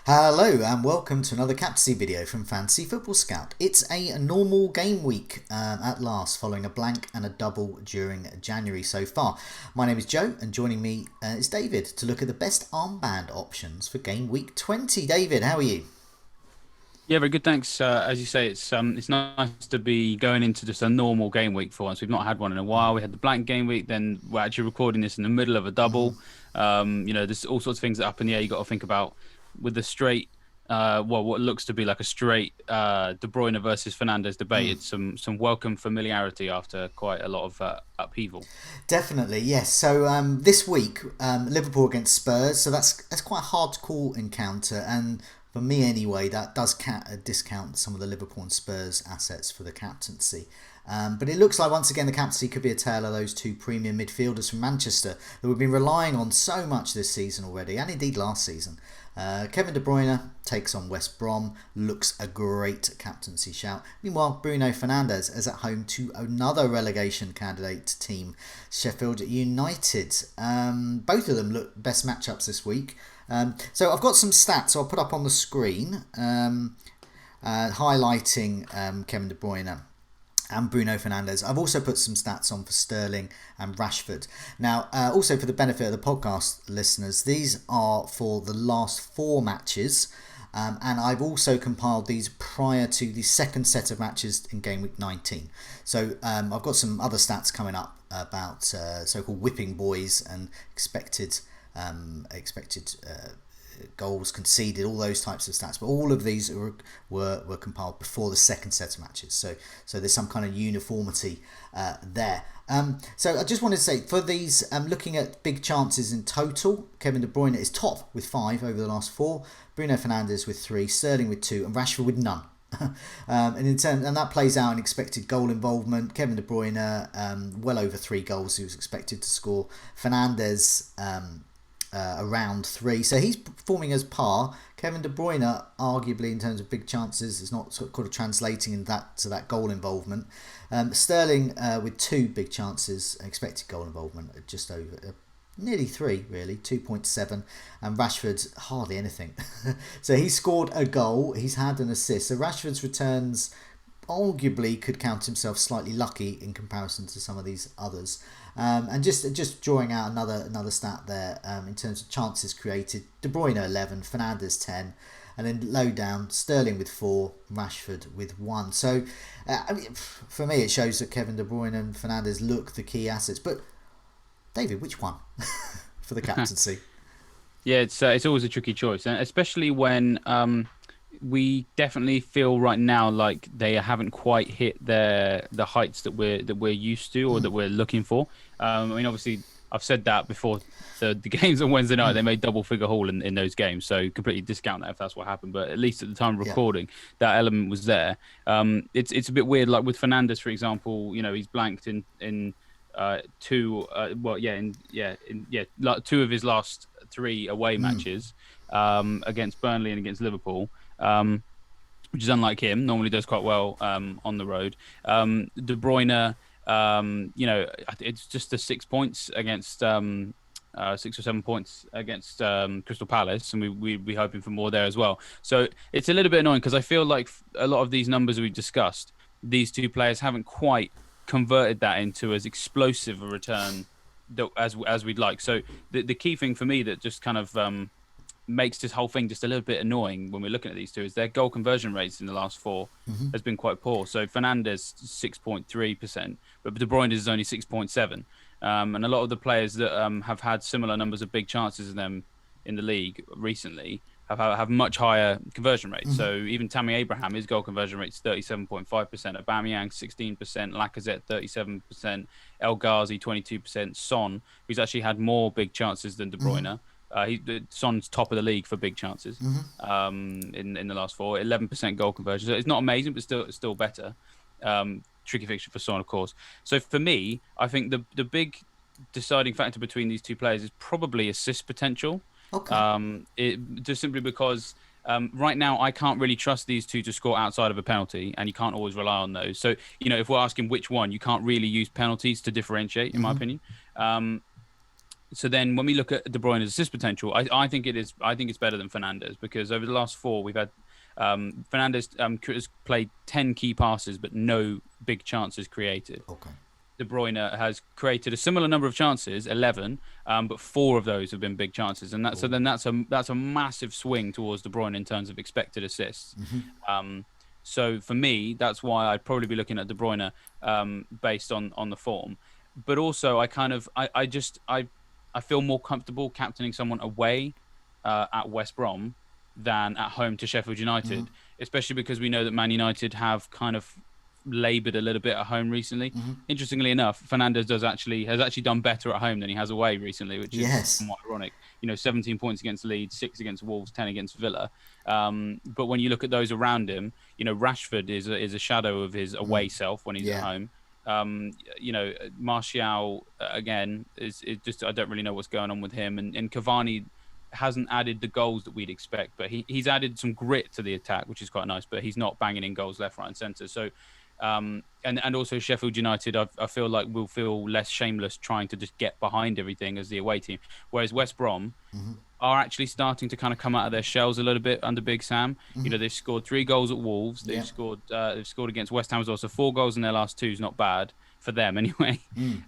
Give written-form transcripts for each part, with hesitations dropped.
Hello and welcome to another captaincy video from Fantasy Football Scout. It's a normal game week at last, following a blank and a double during January so far. My name is Joe and joining me is David to look at the best armband options for game week 20. David, how are you? Yeah, very good. Thanks. As you say, it's nice to be going into just a normal game week for once. We've not had one in a while. We had the blank game week, then we're actually recording this in the middle of a double. There's all sorts of things that up in the air you got to think about with the straight. What looks to be like a straight De Bruyne versus Fernandes debate. It's some welcome familiarity after quite a lot of upheaval. Definitely, yes. So this week, Liverpool against Spurs. So that's quite a hard to call encounter, and for me anyway, that does discount some of the Liverpool and Spurs assets for the captaincy. But it looks like once again the captaincy could be a tale of those two premium midfielders from Manchester that we've been relying on so much this season already, and indeed last season. Kevin De Bruyne takes on West Brom, looks a great captaincy shout. Meanwhile, Bruno Fernandes is at home to another relegation candidate team, Sheffield United. Both of them look best matchups this week. So I've got some stats I'll put up on the screen highlighting Kevin De Bruyne and Bruno Fernandes. I've also put some stats on for Sterling and Rashford. Now, also for the benefit of the podcast listeners, these are for the last four matches. And I've also compiled these prior to the second set of matches in game week 19. So I've got some other stats coming up about so-called whipping boys and expected goals conceded, all those types of stats. But all of these were compiled before the second set of matches. So there's some kind of uniformity there. So I just wanted to say, for these, looking at big chances in total, Kevin De Bruyne is top with 5 over the last 4, Bruno Fernandes with 3, Sterling with 2, and Rashford with none. And that plays out in expected goal involvement. Kevin De Bruyne well over 3 goals he was expected to score. Fernandes around 3, so he's performing as par. Kevin De Bruyne, arguably in terms of big chances, is not sort of translating in that to that goal involvement. Sterling with 2 big chances, expected goal involvement just over nearly 3 really, 2.7, and Rashford hardly anything. So he scored a goal, he's had an assist. So Rashford's returns arguably could count himself slightly lucky in comparison to some of these others. And just drawing out another stat there in terms of chances created: De Bruyne 11, Fernandes 10, and then low down Sterling with 4, Rashford with 1. So for me, it shows that Kevin De Bruyne and Fernandes look the key assets. But David, which one for the captaincy? Yeah, it's always a tricky choice, and especially when we definitely feel right now like they haven't quite hit the heights that we're used to or that we're looking for. I mean, obviously, I've said that before. The games on Wednesday night, they made double figure haul in those games, so completely discount that if that's what happened. But at least at the time of Yeah. recording, that element was there. It's a bit weird, like with Fernandes, for example. He's blanked in two. Like 2 of his last 3 away matches against Burnley and against Liverpool. Which is unlike him. Normally does quite well on the road. De Bruyne, it's just the 6 points against 6 or 7 points against Crystal Palace, and we'd be hoping for more there as well. So it's a little bit annoying because I feel like a lot of these numbers we've discussed, these two players haven't quite converted that into as explosive a return as we'd like. So the key thing for me that just kind of makes this whole thing just a little bit annoying when we're looking at these two is their goal conversion rates in the last 4 has been quite poor. So Fernandes 6.3%, but De Bruyne is only 6.7. And a lot of the players that have had similar numbers of big chances in them in the league recently have much higher conversion rates. So even Tammy Abraham, his goal conversion rate is 37.5%, Aubameyang 16%, Lacazette 37%, El Ghazi 22%, Son, who's actually had more big chances than De Bruyne. Son's top of the league for big chances in the last 4, 11% goal conversion. So it's not amazing, but still better. Tricky fixture for Son, of course. So for me, I think the big deciding factor between these two players is probably assist potential. Okay. Just simply because right now I can't really trust these two to score outside of a penalty, and you can't always rely on those. So if we're asking which one, you can't really use penalties to differentiate, in my opinion. So then when we look at De Bruyne's assist potential, I think it is. I think it's better than Fernandes, because over the last four we've had Fernandes has played 10 key passes but no big chances created. Okay. De Bruyne has created a similar number of chances, 11, but four of those have been big chances, and so then that's a massive swing towards De Bruyne in terms of expected assists. So for me, that's why I'd probably be looking at De Bruyne based on the form. But also, I feel more comfortable captaining someone away at West Brom than at home to Sheffield United, especially because we know that Man United have kind of laboured a little bit at home recently. Interestingly enough, Fernandes has actually done better at home than he has away recently, which is somewhat ironic. 17 points against Leeds, 6 against Wolves, 10 against Villa. But when you look at those around him, Rashford is a shadow of his away self when he's at home. Martial again is just, I don't really know what's going on with him, and Cavani hasn't added the goals that we'd expect, but he's added some grit to the attack, which is quite nice, but he's not banging in goals left, right and centre. So and also Sheffield United, I feel like will feel less shameless trying to just get behind everything as the away team, whereas West Brom are actually starting to kind of come out of their shells a little bit under Big Sam. They've scored 3 goals at Wolves. They've scored against West Ham as well. So 4 goals in their last 2 is not bad for them anyway.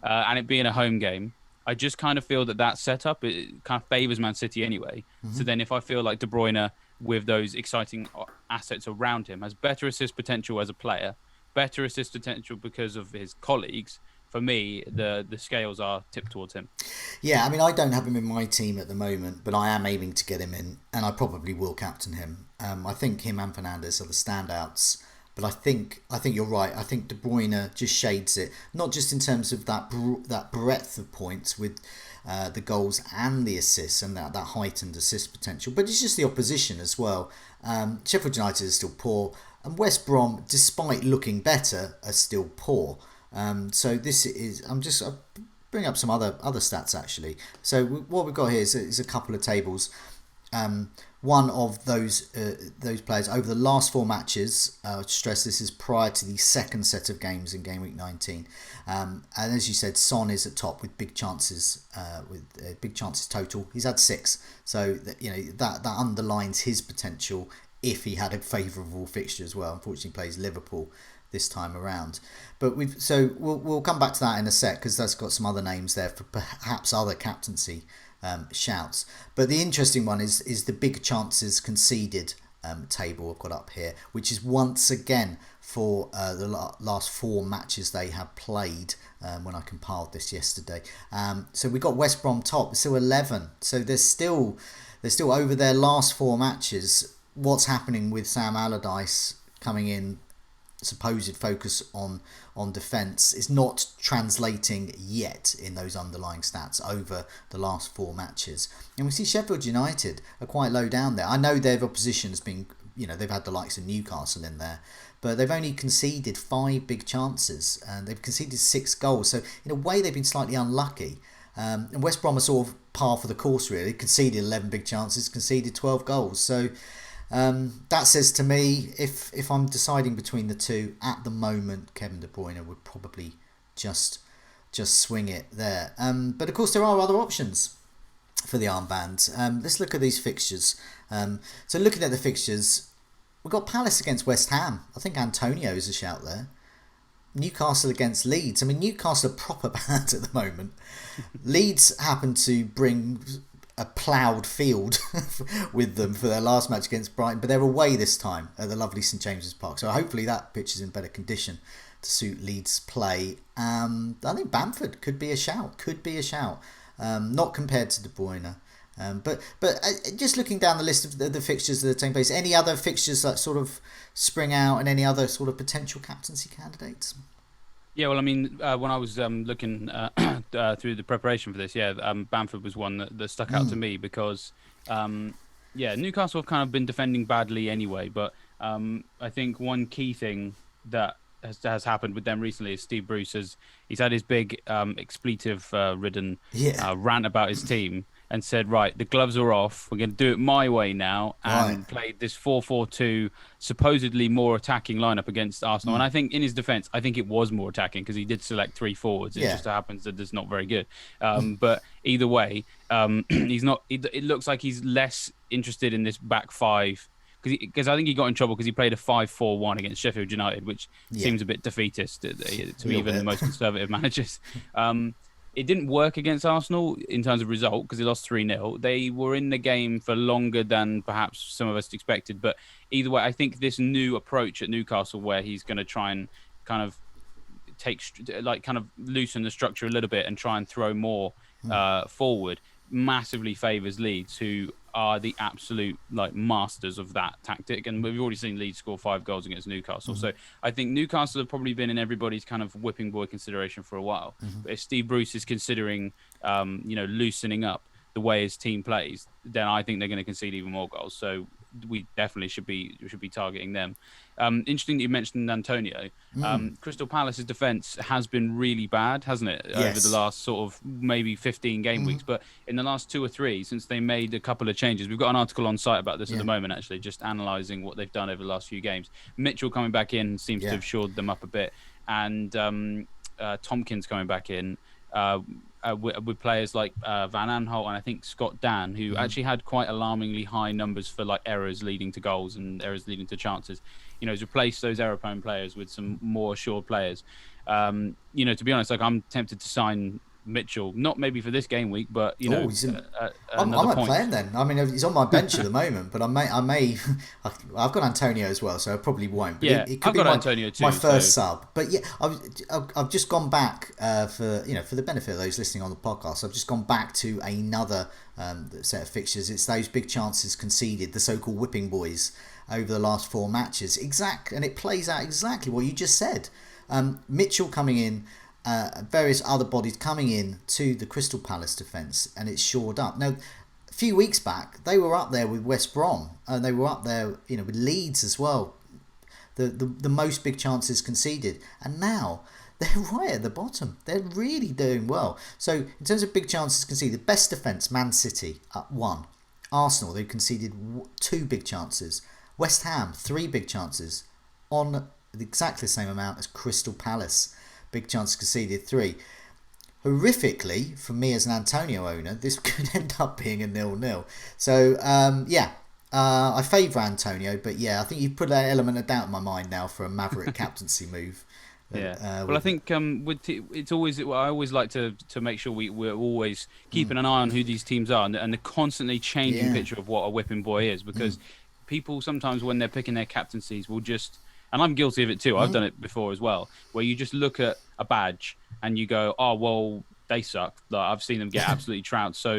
And it being a home game, I just kind of feel that setup, it kind of favours Man City anyway. So then if I feel like De Bruyne, with those exciting assets around him, has better assist potential as a player, better assist potential because of his colleagues, for me, the scales are tipped towards him. Yeah, I mean, I don't have him in my team at the moment, but I am aiming to get him in, and I probably will captain him. I think him and Fernandes are the standouts, but I think you're right. I think De Bruyne just shades it, not just in terms of that breadth of points with the goals and the assists and that heightened assist potential, but it's just the opposition as well. Sheffield United is still poor, and West Brom, despite looking better, are still poor. So this is, I'll bring up some other stats actually. So what we've got here is a couple of tables. One of those players over the last 4 matches, stress this is prior to the second set of games in game week 19, and as you said, Son is at top with big chances, big chances total. He's had 6, so that underlines his potential if he had a favourable fixture as well. Unfortunately, he plays Liverpool this time around, but we'll come back to that in a sec, because that's got some other names there for perhaps other captaincy shouts. But the interesting one is the big chances conceded table I've got up here, which is once again for the last 4 matches they have played, when I compiled this yesterday. So we got West Brom top, they're still 11, so they're still over their last 4 matches. What's happening with Sam Allardyce coming in, supposed focus on defence, is not translating yet in those underlying stats over the last 4 matches. And we see Sheffield United are quite low down there. I know their opposition has been, they've had the likes of Newcastle in there, but they've only conceded 5 big chances and they've conceded 6 goals. So in a way, they've been slightly unlucky. And West Brom are sort of par for the course, really. Conceded 11 big chances, conceded 12 goals. So that says to me, if I'm deciding between the two at the moment, Kevin De Bruyne would probably just swing it there. But of course, there are other options for the armband. Let's look at these fixtures. So looking at the fixtures, we've got Palace against West Ham. I think Antonio is a shout there. Newcastle against Leeds. I mean, Newcastle are proper bad at the moment. Leeds happen to bring a ploughed field with them for their last match against Brighton, but they're away this time at the lovely St James's Park, so hopefully that pitch is in better condition to suit Leeds' play. I think Bamford could be a shout, not compared to De Bruyne, but just looking down the list of the fixtures that are taking place, any other fixtures that sort of spring out, and any other sort of potential captaincy candidates? Yeah, well, I mean, when I was looking through the preparation for this, Bamford was one that stuck out to me because, Newcastle have kind of been defending badly anyway, but I think one key thing that has happened with them recently is Steve Bruce he's had his big expletive-ridden rant about his team, and said, right, the gloves are off. We're going to do it my way now, Right. and played this 4-4-2, supposedly more attacking lineup against Arsenal. And I think in his defence, I think it was more attacking because he did select three forwards. It Yeah. just so happens that it's not very good. But either way, he's not. It looks like he's less interested in this back five because I think he got in trouble because he played a 5-4-1 against Sheffield United, which Yeah. seems a bit defeatist to Little even the bit. most conservative managers. It didn't work against Arsenal in terms of result because they lost 3-0. They were in the game for longer than perhaps some of us expected. But either way, I think this new approach at Newcastle where he's going to try and kind of kind of loosen the structure a little bit and try and throw more forward massively favours Leeds, who are the absolute masters of that tactic. And we've already seen Leeds score 5 goals against Newcastle. So I think Newcastle have probably been in everybody's kind of whipping boy consideration for a while. But if Steve Bruce is considering loosening up the way his team plays, then I think they're going to concede even more goals. So we definitely should be targeting them. Interesting that you mentioned Antonio. Crystal Palace's defence has been really bad, hasn't it, over the last sort of maybe 15 game weeks? But in the last 2 or 3, since they made a couple of changes, we've got an article on site about this at the moment, actually, just analysing what they've done over the last few games. Mitchell coming back in seems to have shored them up a bit, and Tompkins coming back in. With players like Van Aanholt and I think Scott Dan, who actually had quite alarmingly high numbers for errors leading to goals and errors leading to chances. He's replaced those error-prone players with some more assured players. To be honest, I'm tempted to sign Mitchell, not maybe for this game week, but I might point. play him then. I mean, he's on my bench at the moment, but I may. I've got Antonio as well, so I probably won't. But Yeah, it could I've be got Antonio too. My first sub, but yeah, I've just gone back for the benefit of those listening on the podcast. I've just gone back to another set of fixtures. It's those big chances conceded, the so-called whipping boys over the last 4 matches. And it plays out exactly what you just said. Mitchell coming in. Various other bodies coming in to the Crystal Palace defence, and it's shored up. Now, a few weeks back, they were up there with West Brom, and they were up there, with Leeds as well. The most big chances conceded, and now they're right at the bottom. They're really doing well. So, in terms of big chances conceded, best defence, Man City at 1. Arsenal, they've conceded 2 big chances. West Ham, 3 big chances on exactly the same amount as Crystal Palace. Big chance conceded 3. Horrifically, for me as an Antonio owner, this could end up being a 0-0. So, I favour Antonio, but I think you've put that element of doubt in my mind now for a Maverick captaincy move. Yeah. Well, I think it's always. I always like to make sure we're always keeping an eye on who these teams are and the constantly changing picture of what a whipping boy is, because people sometimes when they're picking their captaincies will just. And I'm guilty of it too. I've done it before as well, where you just look at a badge and you go, oh, well, they suck. I've seen them get absolutely trounced. So,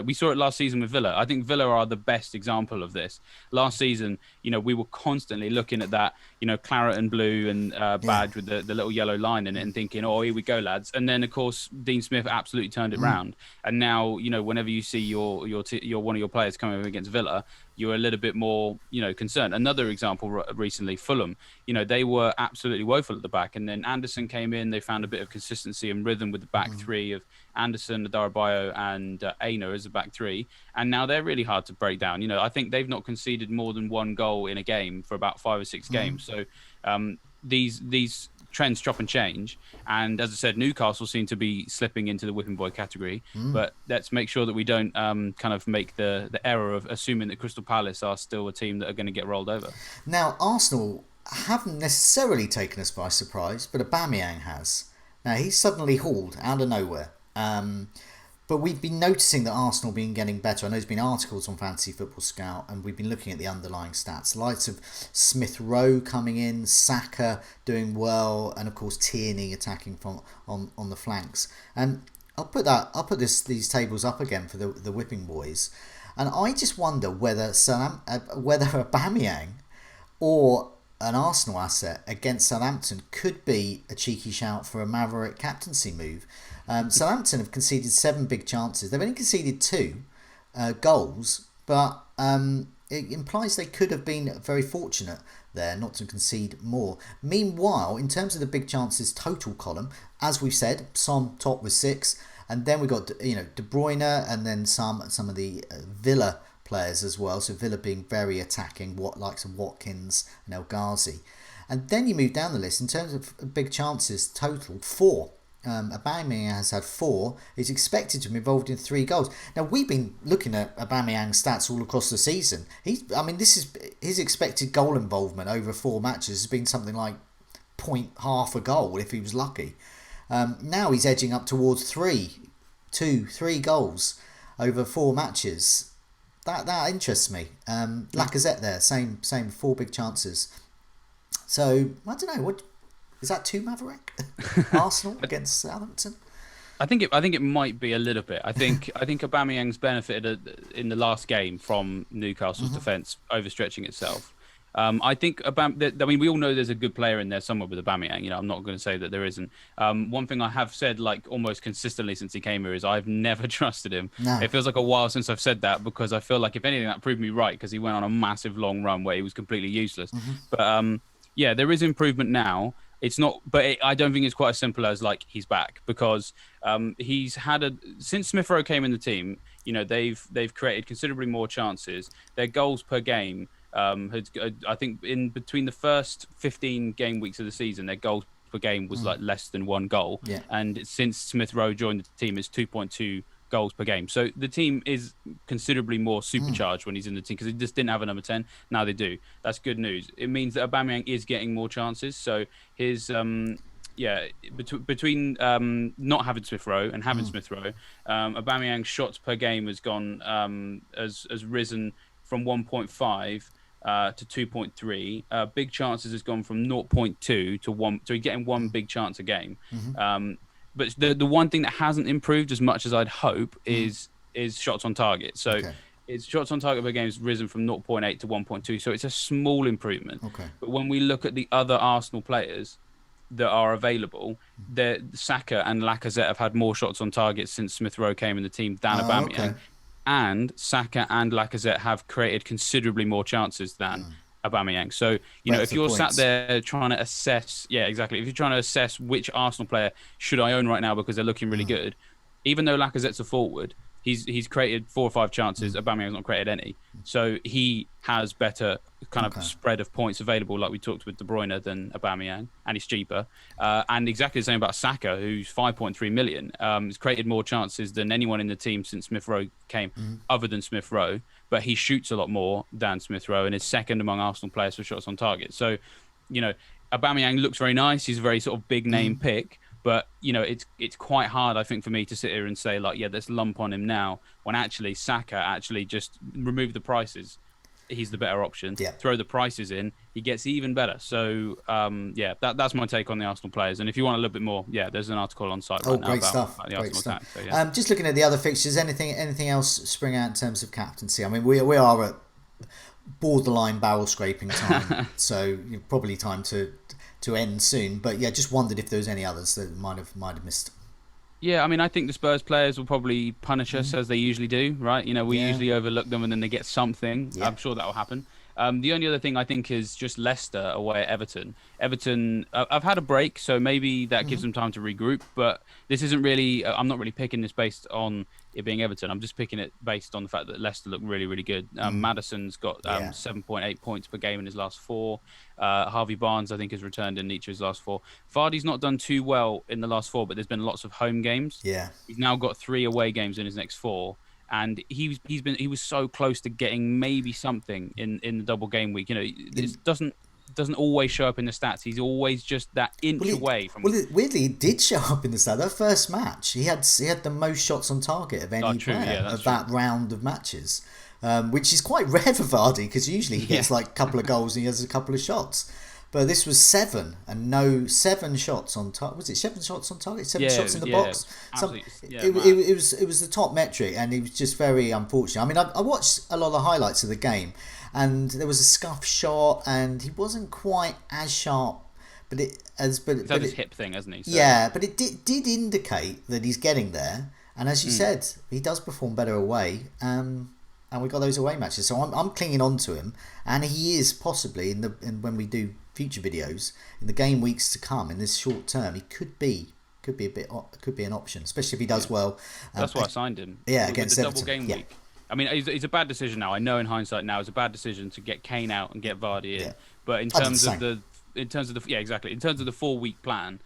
we saw it last season with Villa. I think Villa are the best example of this. Last season, we were constantly looking at that, claret and blue and badge with the little yellow line in it and thinking, oh, here we go, lads. And then, of course, Dean Smith absolutely turned it round. And now, whenever you see your one of your players coming against Villa, you're a little bit more, concerned. Another example recently, Fulham, they were absolutely woeful at the back. And then Anderson came in. They found a bit of consistency and rhythm with the back three of Anderson, Adarabayo and Aina as a back three. And now they're really hard to break down. I think they've not conceded more than 1 goal in a game for about 5 or 6 games. So these trends chop and change. And as I said, Newcastle seem to be slipping into the whipping boy category. But let's make sure that we don't kind of make the error of assuming that Crystal Palace are still a team that are going to get rolled over. Now, Arsenal haven't necessarily taken us by surprise, but Aubameyang has. Now, he's suddenly hauled out of nowhere. But we've been noticing that Arsenal have been getting better. I know there's been articles on Fantasy Football Scout, and we've been looking at the underlying stats. Lights of Smith Rowe coming in, Saka doing well, and of course Tierney attacking from on the flanks. And I'll put these tables up again for the whipping boys, and I just wonder whether Aubameyang or an Arsenal asset against Southampton could be a cheeky shout for a Maverick captaincy move. Southampton have conceded 7 big chances. They've only conceded 2 goals, but it implies they could have been very fortunate there not to concede more. Meanwhile, in terms of the big chances total column, as we've said, Son top with 6, and then we got De Bruyne, and then some of the Villa players as well. So Villa being very attacking, likes of Watkins and El Ghazi. And then you move down the list in terms of big chances total, 4. Aubameyang has had 4. He's expected to be involved in 3 goals. Now we've been looking at Aubameyang's stats all across the season. This is his expected goal involvement over 4 matches has been something like half a goal if he was lucky. Now he's edging up towards 3 goals over 4 matches. That interests me. Lacazette there, same 4 big chances. So I don't know, what is that, 2 Maverick? Arsenal against Southampton? I think it might be a little bit. I think Aubameyang's benefited in the last game from Newcastle's defence overstretching itself. I think we all know there's a good player in there somewhere with Aubameyang. I'm not going to say that there isn't. One thing I have said like almost consistently since he came here is I've never trusted him. No. It feels like a while since I've said that because I feel like if anything that proved me right because he went on a massive long run where he was completely useless. But yeah, there is improvement now. It's not, but I don't think it's quite as simple as like he's back because he's had since Smith Rowe came in the team. They've created considerably more chances. Their goals per game. I think in between the first 15 game weeks of the season, their goals per game was like less than 1 goal. Yeah. And since Smith Rowe joined the team, it's 2.2 goals per game. So the team is considerably more supercharged when he's in the team because they just didn't have a number 10. Now they do. That's good news. It means that Aubameyang is getting more chances. So his between not having Smith Rowe and having Smith Rowe, Aubameyang's shots per game has gone has risen from 1.5 to 2.3. Big chances has gone from 0.2 to 1. So he's getting 1 big chance a game. But the one thing that hasn't improved as much as I'd hope is shots on target. So his shots on target per game has risen from 0.8 to 1.2. So it's a small improvement. But when we look at the other Arsenal players that are available, Saka and Lacazette have had more shots on target since Smith Rowe came in the team than Aubameyang. And Saka and Lacazette have created considerably more chances than Aubameyang. So, if you're sat there trying to assess, if you're trying to assess which Arsenal player should I own right now because they're looking really good, even though Lacazette's a forward, he's created 4 or 5 chances. Aubameyang's not created any. So he has better kind of spread of points available, like we talked with De Bruyne, than Aubameyang, and he's cheaper. And exactly the same about Saka, who's 5.3 million. He's created more chances than anyone in the team since Smith Rowe came, other than Smith Rowe. But he shoots a lot more than Smith Rowe and is second among Arsenal players for shots on target. So, Aubameyang looks very nice. He's a very sort of big name pick. But, it's quite hard, I think, for me to sit here and say, like, let's lump on him now, when actually Saka just remove the prices. He's the better option. Yeah. Throw the prices in, he gets even better. So, that's my take on the Arsenal players. And if you want a little bit more, there's an article on site right now great about stuff. the Great Arsenal stuff. attack. So, Just looking at the other fixtures, anything else spring out in terms of captaincy? I mean, we are at borderline barrel scraping time, so probably time to end soon. But just wondered if there was any others that might have missed. Yeah, I mean, I think the Spurs players will probably punish us as they usually do, right? We usually overlook them and then they get something. Yeah. I'm sure that will happen. The only other thing I think is just Leicester away at Everton. Everton, I've had a break, so maybe that gives them time to regroup. But this isn't really, I'm not really picking this based on it being Everton. I'm just picking it based on the fact that Leicester look really, really good. Maddison's got 7.8 points per game in his last 4. Harvey Barnes, I think, has returned in each of his last 4. Vardy's not done too well in the last 4, but there's been lots of home games. Yeah, he's now got 3 away games in his next 4. And he was so close to getting maybe something in the double game week. It doesn't always show up in the stats. He's always just that inch away from. Weirdly, it did show up in the stats. That first match, he had the most shots on target of any player of that round of matches, which is quite rare for Vardy because usually he gets like a couple of goals and he has a couple of shots. But this was 7 and 7 shots on target. Was it 7 shots on target? 7 shots in the box. It was the top metric, and it was just very unfortunate. I mean, I watched a lot of the highlights of the game, and there was a scuff shot, and he wasn't quite as sharp. He's had this hip thing, hasn't he? So. Yeah, but it did indicate that he's getting there, and as you said, he does perform better away. And we got those away matches, so I'm clinging on to him, and he is possibly when we do future videos in the game weeks to come in this short term, he could be could be an option, especially if he does well. That's why I signed him. Yeah, With against the double Everton. game Yeah, week. I mean, it's a bad decision now. I know in hindsight now it's a bad decision to get Kane out and get Vardy in. yeah. But in I did the terms of same. yeah, exactly. In terms of the 4 week plan,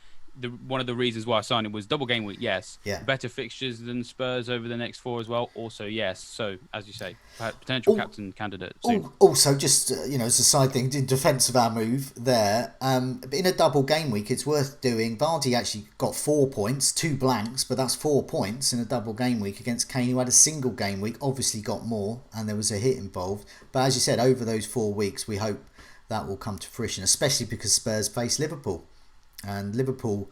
one of the reasons why I signed him was double game week. Yes. Yeah. Better fixtures than Spurs over the next 4 as well. Also, yes. So as you say, potential captain candidate soon. Also, just as a side thing, in defence of our move there, in a double game week, it's worth doing. Vardy actually got 4 points, 2 blanks, but that's 4 points in a double game week against Kane, who had a single game week. Obviously, got more, and there was a hit involved. But as you said, over those 4 weeks, we hope that will come to fruition, especially because Spurs face Liverpool, and Liverpool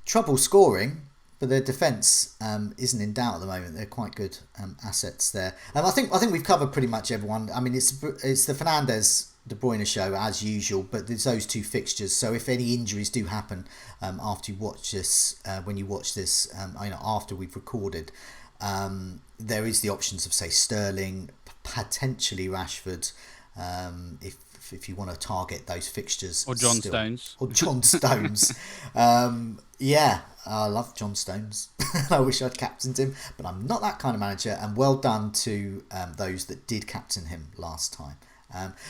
trouble scoring. But their defence isn't in doubt at the moment. They're quite good assets there. I think we've covered pretty much everyone. I mean, it's the Fernandes De Bruyne show as usual, but there's those 2 fixtures. So if any injuries do happen after you watch this, when you watch this, after we've recorded, there is the options of say Sterling, potentially Rashford, if you want to target those fixtures, Or John Stones. or John Stones. Yeah, I love John Stones. I wish I'd captained him, but I'm not that kind of manager. And well done to those that did captain him last time.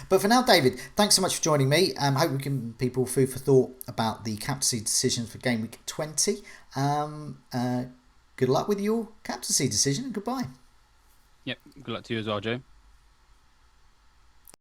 But for now, David, thanks so much for joining me. Hope we can people food for thought about the captaincy decisions for game week 20. Good luck with your captaincy decision, and goodbye. Yep. Good luck to you as well, Joe.